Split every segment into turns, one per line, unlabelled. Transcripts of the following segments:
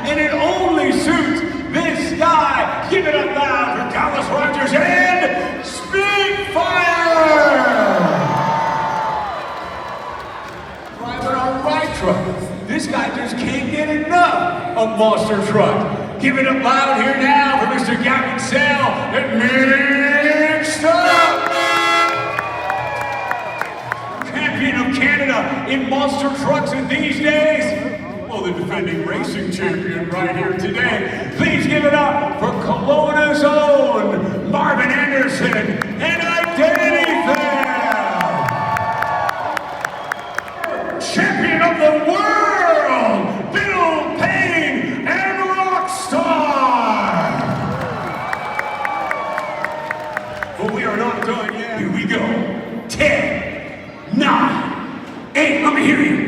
and it only suits this guy. Give it up loud for Dallas Rogers and Spitfire! Driving our ride truck. This guy just can't get enough of monster truck. Give it up loud here now for Mr. Gavin Sale and Mixed Up! Champion of Canada in monster trucks in these days. Well, the defending racing champion right here today. Please give it up for Kelowna's own Marvin Anderson and Identity Theft. Champion of the world, Bill Payne and Rockstar. But we are not done yet. Here we go. 10, 9, 8, let me hear you.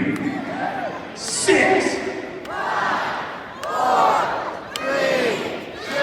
6,
5, 4, 3, 2,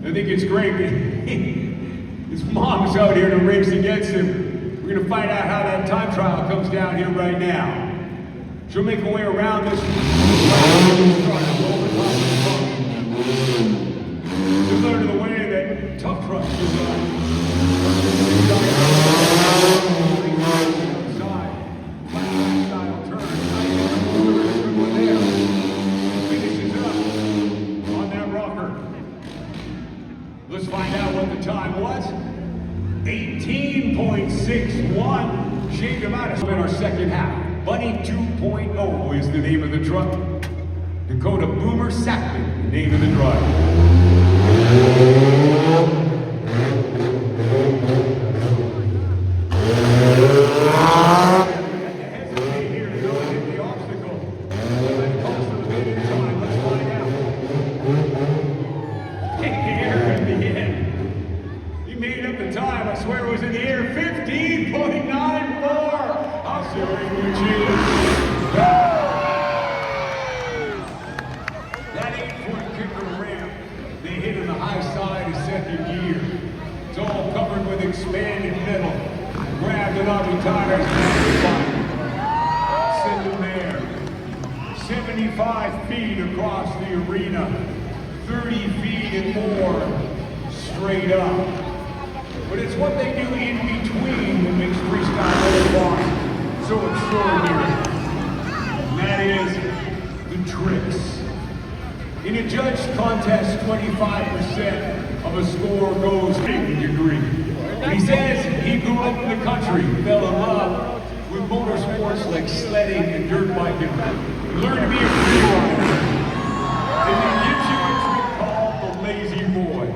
I think it's great that his mom's out here to race against him. We're gonna find out how that time trial comes down here right now. She'll make her way around this similar to the way that tough trucks design. Let's find out what the time was. 18.61. Shaved him out in our second half. Bunny 2.0 is the name of the truck. Dakota Boomer Sackman, the name of the driver. Time, I swear it was in the air, 15.94. I'll see you That 8-foot kicker ramp they hit in the high side of second gear. It's all covered with expanded metal. Grabbed it on the tires and send them there. 75 feet across the arena. 30 feet and more straight up. But it's what they do in between that makes freestyle motocross so extraordinary. And that is the tricks. In a judged contest, 25% of a score goes to degree. He says he grew up in the country, fell in love with motorsports like sledding and dirt biking. He learned to be a free rider. And he gives you a trick called the lazy boy.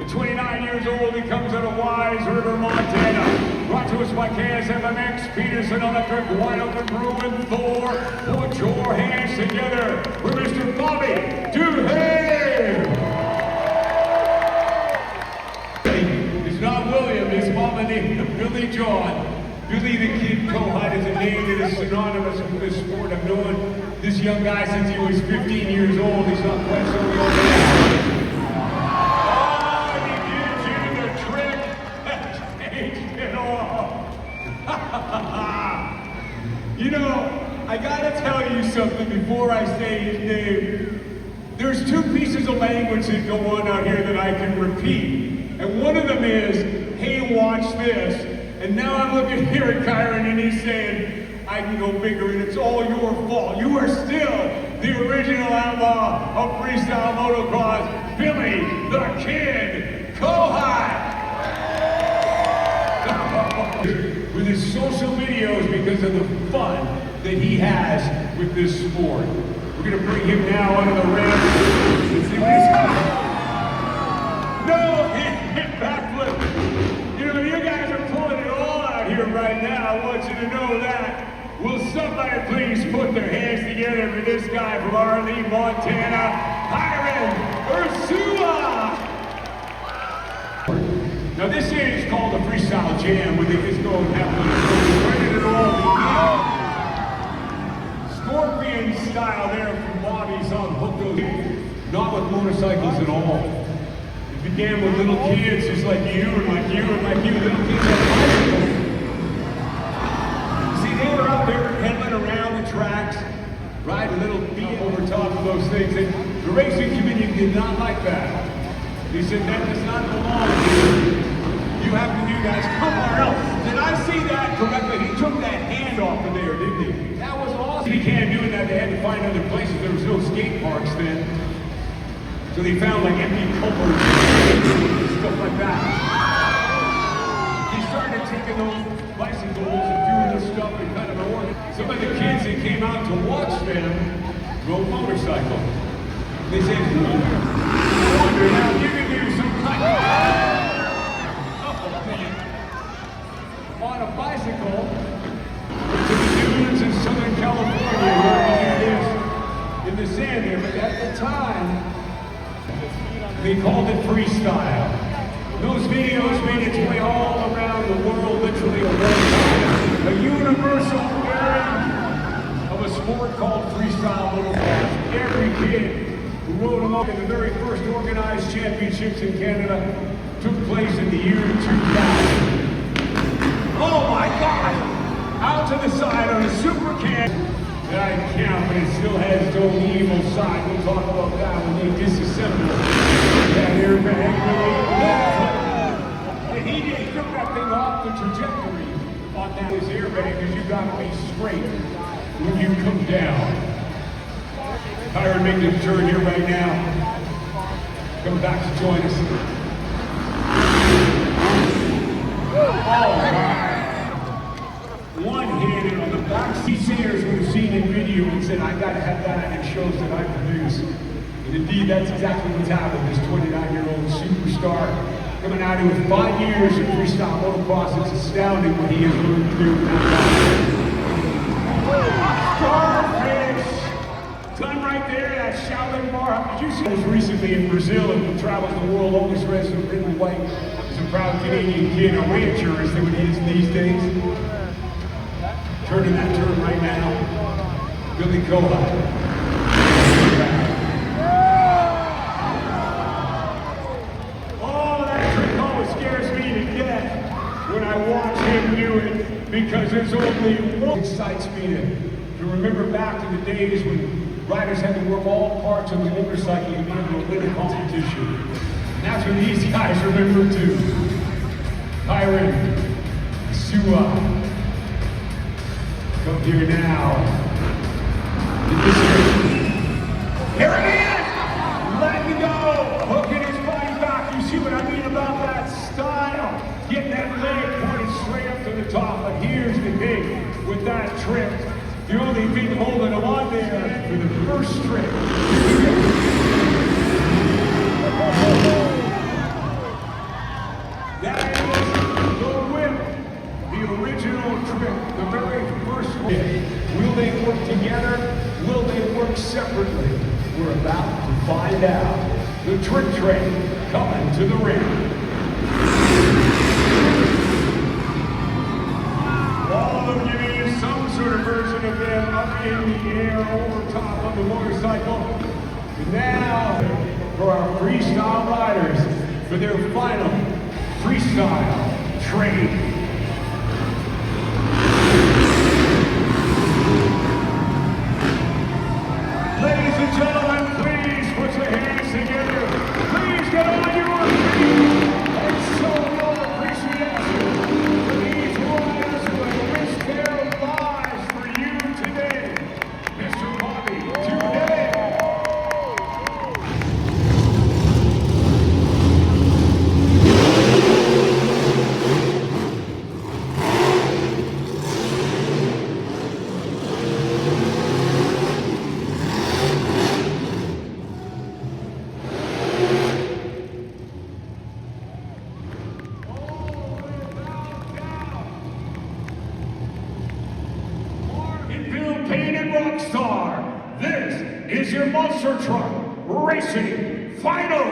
At 29 years old, he comes out of Wise River, Montana. Brought to us by KSFMX, Peterson Electric, Wide Open Brew, and Thor. Put your hands together for Mr. Bobby Duhane. It's not William, his mama named him Billy John. Billy the Kid Kohut is a name that is synonymous with this sport. I've known this young guy since he was 15 years old. He's not quite so young. You know, I gotta tell you something before I say his name. There's two pieces of language that go on out here that I can repeat. And one of them is, hey, watch this. And now I'm looking here at Kyron and he's saying, I can go bigger and it's all your fault. You are still the original outlaw of freestyle motocross, Billy the Kid Kohut. With his social videos because of the fun that he has with this sport. We're going to bring him now out of the ramp. Let's see what he's got. No hit backflip. You know, you guys are pulling it all out here right now. I want you to know that. Will somebody please put their hands together for this guy from Arlene, Montana, Hiram Ursula. Now this is called a freestyle jam where they just go and have a Scorpion style there from Bobby's on hook those. Not with motorcycles at all. It began with little kids just like you and like you and like you, little kids on bicycles. See, they were out there pedaling around the tracks, riding a little beat over top of those things. And the racing community did not like that. He said that does not belong here. You have to do that somewhere else. Did I see that correctly? He took that hand off of there, didn't he? That was awesome. He can't do that. They had to find other places. There was no skate parks then. So they found like empty covers and stuff like that. He started taking those bicycles and doing this stuff and kind of organized. Some of the kids that came out to watch them rode motorcycles. They said, I wonder how you can do some kind of on a bicycle to the dunes in Southern California where we do this in the sand here. But at the time, they called it freestyle. Those videos made its way all around the world, literally at one time. A universal variant of a sport called freestyle motocross. Every kid who rode him up in the very first organized championships in Canada, took place in the year 2000. Oh my God! Out to the side on a super can. I count, but it still has its own evil side. We'll talk about that when they disassemble that airbag. And he took that thing off the trajectory on that his airbag, because you got to be straight when you come down. Kyron making a turn here right now. Coming back to join us. All right. One-handed on the back. Singers would have seen in video and said, I gotta have that, and it shows that I produce. And indeed, that's exactly what's happened. This 29-year-old superstar coming out here with 5 years of freestyle motocross. It's astounding what he has learned to do. Starfish! Done right there, that Shaolin bar. Did you see this recently in Brazil and travels the world, always resident Ridley White? He's a proud Canadian kid, a rancher as they would use these days. Turning that turn right now. Billy Koha. Oh, that trick always scares me to death when I watch him do it, because it's only one. It excites me to remember back to the days when riders had to work all parts of the motorcycle to be able to win a competition. And that's what these guys remember too. Kyron, Sua. Come here now. Here it is! Letting go! Hooking his body back. You see what I mean about that style? Getting that leg pointed straight up to the top. But here's the thing with that trick. The only thing holding him on there for the first trick. That is the whip. The original trick. The very first one. Will they work together? Will they work separately? We're about to find out. The trick train coming to the ring. All of them giving you some sort of version of them up in the air over top of the motorcycle. And now for our freestyle riders for their final freestyle train. Ladies and gentlemen, please put your hands together. Please get on your feet and show your appreciation for these riders who have risked their lives for you today. Mr. Bobby, today. Rockstar, this is your monster truck racing final.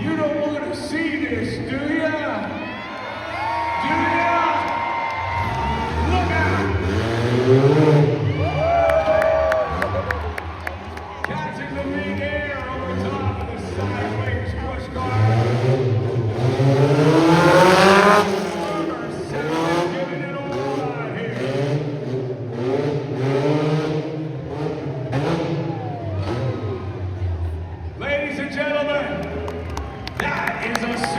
You don't want to see this, do you? is a